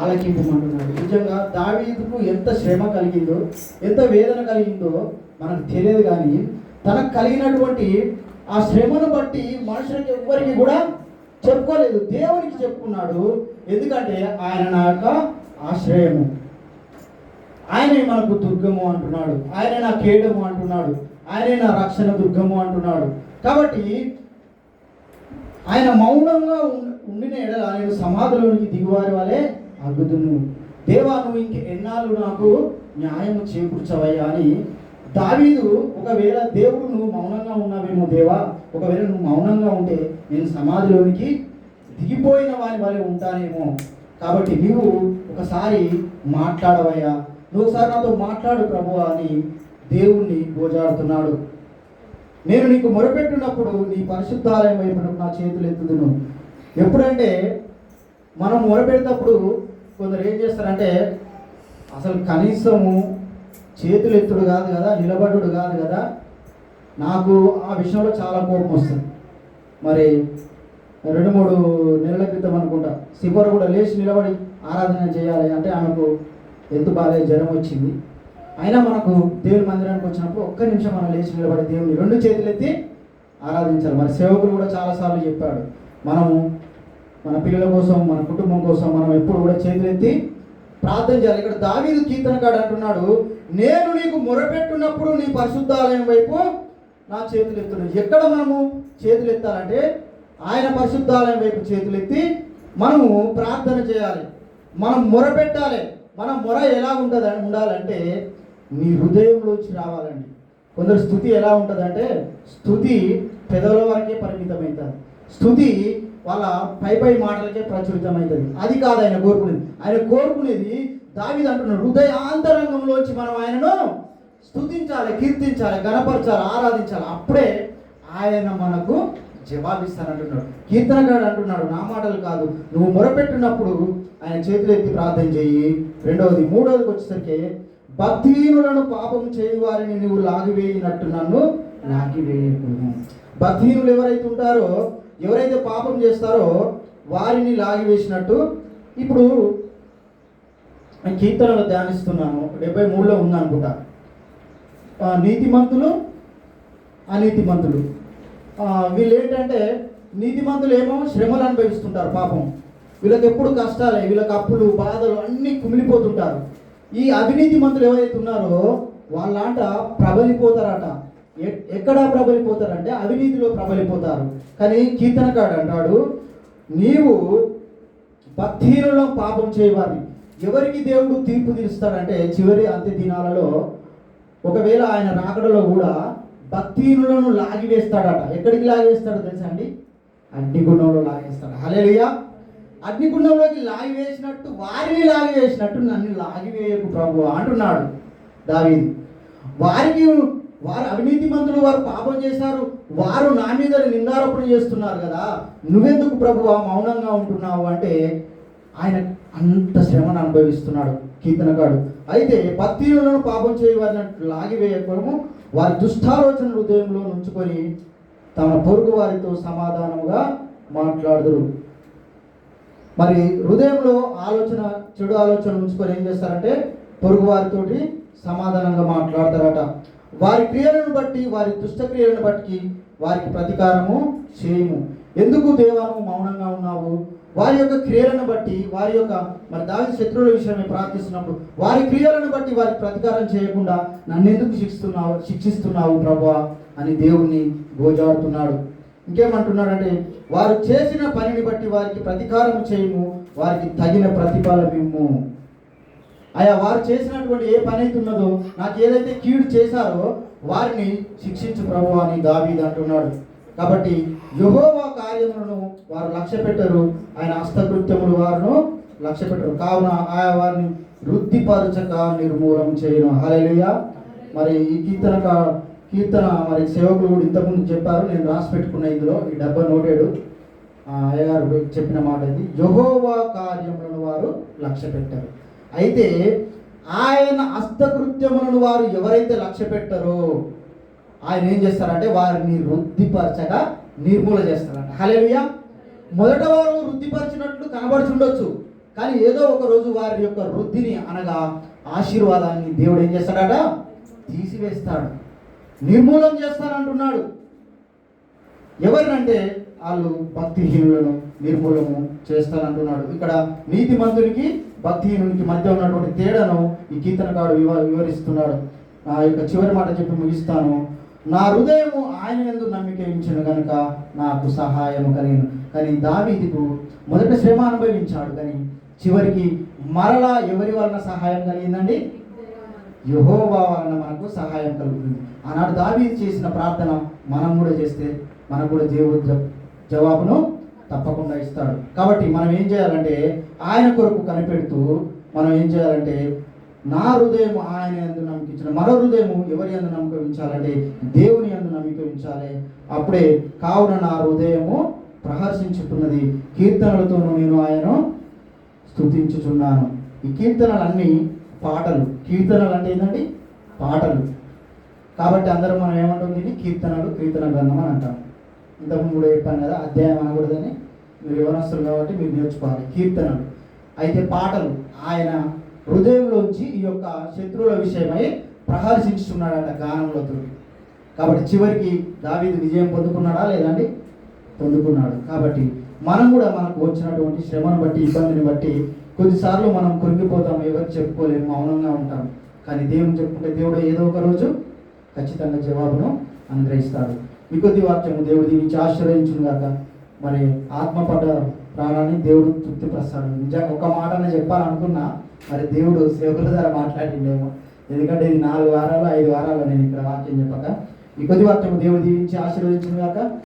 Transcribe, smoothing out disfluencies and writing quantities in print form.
ఆలకింపమంటున్నాడు. నిజంగా దావీదుకు ఎంత శ్రమ కలిగిందో, ఎంత వేదన కలిగిందో మనకు తెలియదు. కానీ తనకు కలిగినటువంటి ఆ శ్రమను బట్టి మనుషులకి ఎవ్వరికి కూడా చెప్పుకోలేదు, దేవునికి చెప్పుకున్నాడు. ఎందుకంటే ఆయన నా యొక్క ఆశ్రయము, ఆయనే మనకు దుర్గము అంటున్నాడు, ఆయనే నా కేడము అంటున్నాడు, ఆయనే నా రక్షణ దుర్గము అంటున్నాడు. కాబట్టి ఆయన మౌనంగా ఉండిన ఎడల నేను సమాధిలోనికి దిగువారి వలె అగ్గుదును. దేవా, నువ్వు ఇంక ఎన్నాళ్ళు నాకు న్యాయము చేకూర్చవయ్యా అని దావీదు, ఒకవేళ దేవుడు నువ్వు మౌనంగా ఉన్నావేమో దేవా, ఒకవేళ నువ్వు మౌనంగా ఉంటే నేను సమాధిలోనికి దిగిపోయిన వారి వలె ఉంటానేమో, కాబట్టి నువ్వు ఒకసారి మాట్లాడవయ్యా, నువ్వు ఒకసారి నాతో మాట్లాడు ప్రభువా అని దేవుణ్ణి గోజాడుతున్నాడు. నేను నీకు మొరపెట్టినప్పుడు నీ పరిశుద్ధాలయం వైపు నా చేతులు ఎత్తుదును. ఎప్పుడంటే మనం మొరపెడేటప్పుడు కొందరు ఏం చేస్తారంటే అసలు కనీసము చేతులు ఎత్తుడు కాదు కదా, నిలబడుడు కాదు కదా. నాకు ఆ విషయంలో చాలా కోపం వస్తుంది. మరి 2-3 నెలల క్రితం అనుకుంటా సిపోర కూడా లేచి నిలబడి ఆరాధన చేయాలి అంటే ఆమెకు ఎంత బాగా జ్వరం వచ్చింది. అయినా మనకు దేవుని మందిరానికి వచ్చినప్పుడు ఒక్క నిమిషం మనం లేచి నిలబడి దేవుని 2 చేతులు ఎత్తి ఆరాధించాలి. మరి సేవకులు కూడా చాలాసార్లు చెప్పాడు, మనము మన పిల్లల కోసం, మన కుటుంబం కోసం మనం ఎప్పుడు కూడా చేతులు ఎత్తి ప్రార్థన చేయాలి. ఇక్కడ దావీదు కీర్తనకాడు అంటున్నాడు, నేను నీకు మొరపెట్టున్నప్పుడు నీ పరిశుద్ధాలయం వైపు నా చేతులు ఎత్తును. ఎక్కడ మనము చేతులు ఎత్తాలంటే ఆయన పరిశుద్ధాలయం వైపు చేతులు ఎత్తి మనము ప్రార్థన చేయాలి, మనం మొరపెట్టాలి. మన మొర ఎలా ఉండాలంటే నీ హృదయంలోంచి రావాలండి. కొందరు స్తుతి ఎలా ఉంటుందంటే స్తుతి పెదవుల వరకే పరిమితమవుతుంది, స్తుతి వాళ్ళ పై మాటలకే ప్రచురితమవుతుంది. అది కాదు ఆయన కోరుకునేది. ఆయన కోరుకునేది దావీదు అంటున్నాడు, హృదయాంతరంగంలోంచి మనం ఆయనను స్తుతించాలి, కీర్తించాలి, గణపరచాలి, ఆరాధించాలి. అప్పుడే ఆయన మనకు జవాబిస్తానంటున్నాడు. కీర్తనగాడు అంటున్నాడు, నా మాటలు కాదు, నువ్వు మొరపెట్టినప్పుడు ఆయన చేతులు ఎత్తి ప్రార్థన చెయ్యి. మూడవదికి వచ్చేసరికి భక్తిహీనులను పాపం చేయి వారిని నువ్వు లాగివేయినట్టు నన్ను లాగివేయకు. భక్తిహీనులు ఎవరైతే ఉంటారో, ఎవరైతే పాపం చేస్తారో వారిని లాగివేసినట్టు. ఇప్పుడు కీర్తనలో ధ్యానిస్తున్నాను, 73లో ఉందనుకుంటా, నీతిమంతులు అనీతిమంతులు. వీళ్ళు ఏంటంటే నీతిమంతులు ఏమో శ్రమలు అనుభవిస్తుంటారు, పాపం వీళ్ళకి ఎప్పుడు కష్టాలే, వీళ్ళకి అప్పులు బాధలు అన్నీ కుమిలిపోతుంటారు. ఈ అవినీతి మంతులు ఎవరైతే ఉన్నారో వాళ్ళంట ప్రబలిపోతారట. ఎక్కడ ప్రబలిపోతారంటే అవినీతిలో ప్రబలిపోతారు. కానీ కీర్తనకాడు అంటాడు, నీవు భక్తిహీనులను పాపం చేయవారిని. ఎవరికి దేవుడు తీర్పు తీరుస్తాడంటే చివరి అంత్య దినాలలో ఒకవేళ ఆయన రాకడలో కూడా భక్తిహీనులను లాగివేస్తాడట. ఎక్కడికి లాగివేస్తాడో తెలుసా అండి? అగ్నిగుండంలో లాగేస్తాడు. హల్లెలూయా. అగ్నిగుండంలోకి లాగివేసినట్టు, వారిని లాగివేసినట్టు నన్ను లాగివేయకు ప్రభు అంటున్నాడు దావీదు. వారు అవినీతి మంతులు, వారు పాపం చేశారు, వారు నా మీద నిందారోపణ చేస్తున్నారు కదా, నువ్వెందుకు ప్రభువా మౌనంగా ఉంటున్నావు అంటే ఆయన అంత శ్రమను అనుభవిస్తున్నాడు కీర్తనకాడు. అయితే భక్తిహీనులను పాపం చేయవారినట్టు లాగివేయకము, వారి దుష్టాలోచన హృదయంలో ఉంచుకొని తమ పొరుగు వారితో సమాధానముగా మాట్లాడుదురు. మరి హృదయంలో చెడు ఆలోచన ఉంచుకొని ఏం చేస్తారంటే పొరుగు వారితోటి సమాధానంగా మాట్లాడతారట. వారి క్రియలను బట్టి, వారి దుష్టక్రియలను బట్టి వారికి ప్రతీకారము చేయము. ఎందుకు దేవా నువ్వు మౌనంగా ఉన్నావు? వారి యొక్క క్రియలను బట్టి, వారి యొక్క మరి దావీదు శత్రువుల విషయమే ప్రార్థిస్తున్నప్పుడు వారి క్రియలను బట్టి వారికి ప్రతీకారం చేయకుండా నన్నెందుకు శిక్షిస్తున్నావు ప్రభువా అని దేవుణ్ణి గోజాడుతున్నాడు. ఇంకేమంటున్నాడంటే వారు చేసిన పనిని బట్టి వారికి ప్రతీకారం చేయము, వారికి తగిన ప్రతిఫలమిమ్ము. అయా వారు చేసినటువంటి ఏ పని అయితే ఉన్నదో, నాకు ఏదైతే కీడు చేశారో వారిని శిక్షించు ప్రభువా అని దావీదు అంటున్నాడు. కాబట్టి యెహోవా కార్యములను వారు లక్ష్య పెట్టరు, ఆయన హస్తకృత్యములు వారిను లక్ష్య పెట్టరు. కావున ఆయా వారిని వృద్ధిపరచక నిర్మూలం చేయను. హల్లెలూయా. మరి ఈ కీర్తన మరి సేవకులు కూడా ఇంతకుముందు చెప్పారు, నేను రాసి పెట్టుకున్న ఇందులో ఈ డబ్బా నోటేడు అయ్యగారు చెప్పిన మాట ఇది. యెహోవా కార్యములను వారు లక్ష్య పెట్టారు. అయితే ఆయన హస్తకృత్యములను వారు ఎవరైతే లక్ష్య పెట్టారో ఆయన ఏం చేస్తారంటే వారిని వృద్ధిపరచగా నిర్మూల చేస్తారంట. హల్లెలూయా. మొదట వారు వృద్ధిపరిచినట్లు కనబడుచుండొచ్చు, కానీ ఏదో ఒక రోజు వారి యొక్క వృద్ధిని అనగా ఆశీర్వాదాన్ని దేవుడు ఏం చేస్తాడట? తీసివేస్తాడు, నిర్మూలం చేస్తానంటున్నాడు. ఎవరినంటే వాళ్ళు భక్తిహీనులను నిర్మూలము చేస్తానంటున్నాడు. ఇక్కడ నీతిమంతునికి భక్తిహీనునికి మధ్య ఉన్నటువంటి తేడాను ఈ కీర్తనకారుడు వివరిస్తున్నాడు. ఆ యొక్క చివరి మాట చెప్పి ముగిస్తాను. నా హృదయము ఆయన యందు నమ్మిక ఉంచెను గనుక నాకు సహాయము కలిగిను. కానీ దావీదుకు మొదట శ్రమ అనుభవించాడు, కానీ చివరికి మరలా ఎవరి వలన సహాయం కలిగిందండి? యెహోవా వలన మనకు సహాయం కలుగుతుంది. ఆనాడు దావీదు చేసిన ప్రార్థన మనం కూడా చేస్తే మనకు కూడా దేవుడు జవాబును తప్పకుండా ఇస్తాడు. కాబట్టి మనం ఏం చేయాలంటే ఆయన కొరకు కనిపెడుతూ మనం ఏం చేయాలంటే నా హృదయం ఆయన యందు నమ్మకించిన, మరో హృదయము ఎవరి యందు నమ్మకం ఉంచాలంటే దేవుని యందు నమ్మకం ఉంచాలి. అప్పుడే కావున నా హృదయము ప్రహర్షించుతున్నది, కీర్తనలతోనూ నేను ఆయన స్తుతించుచున్నాను. ఈ కీర్తనలన్నీ పాటలు. కీర్తనలు అంటే ఏంటండి? పాటలు. కాబట్టి అందరూ మనం ఏమంటాం? దీన్ని కీర్తనలు, కీర్తన గ్రంథం అని అంటాం. ఇంతకుముందు కూడా చెప్పాను కదా, అధ్యాయం అనకూడదని. మీరు యవనస్తులు కాబట్టి మీరు నేర్చుకోవాలి. కీర్తనలు అయితే పాటలు. ఆయన హృదయంలోంచి ఈ యొక్క శత్రువుల విషయమై ప్రహర్షించుతున్నాడట గానంలోతో. కాబట్టి చివరికి దావీదు విజయం పొందుకున్నాడా లేదండి? పొందుకున్నాడు. కాబట్టి మనం కూడా మనకు వచ్చినటువంటి శ్రమను బట్టి, ఇబ్బందిని బట్టి కొన్నిసార్లు మనం కృంగిపోతాం, ఎవరికి చెప్పుకోలేము, మౌనంగా ఉంటాం. కానీ దేవుని చెప్పుకుంటే దేవుడు ఏదో ఒక రోజు ఖచ్చితంగా జవాబును అనుగ్రహిస్తాడు. ఈ కొద్ది వాక్యము దేవుడు దీవించి ఆశీర్వదించును గాక. మరి ఆత్మపడ్డ ప్రాణాన్ని దేవుడు తృప్తిపరుస్తాడు. నిజంగా ఒక మాటనే చెప్పాలనుకున్నా, మరి దేవుడు సేవకుల ద్వారా మాట్లాడిండేమో. ఎందుకంటే ఇది 4 వారాలు 5 వారాలు నేను ఇక్కడ వాక్యం చెప్పక. ఈ కొద్ది వాక్యము దేవుడు దీవించి ఆశీర్వదించును గాక.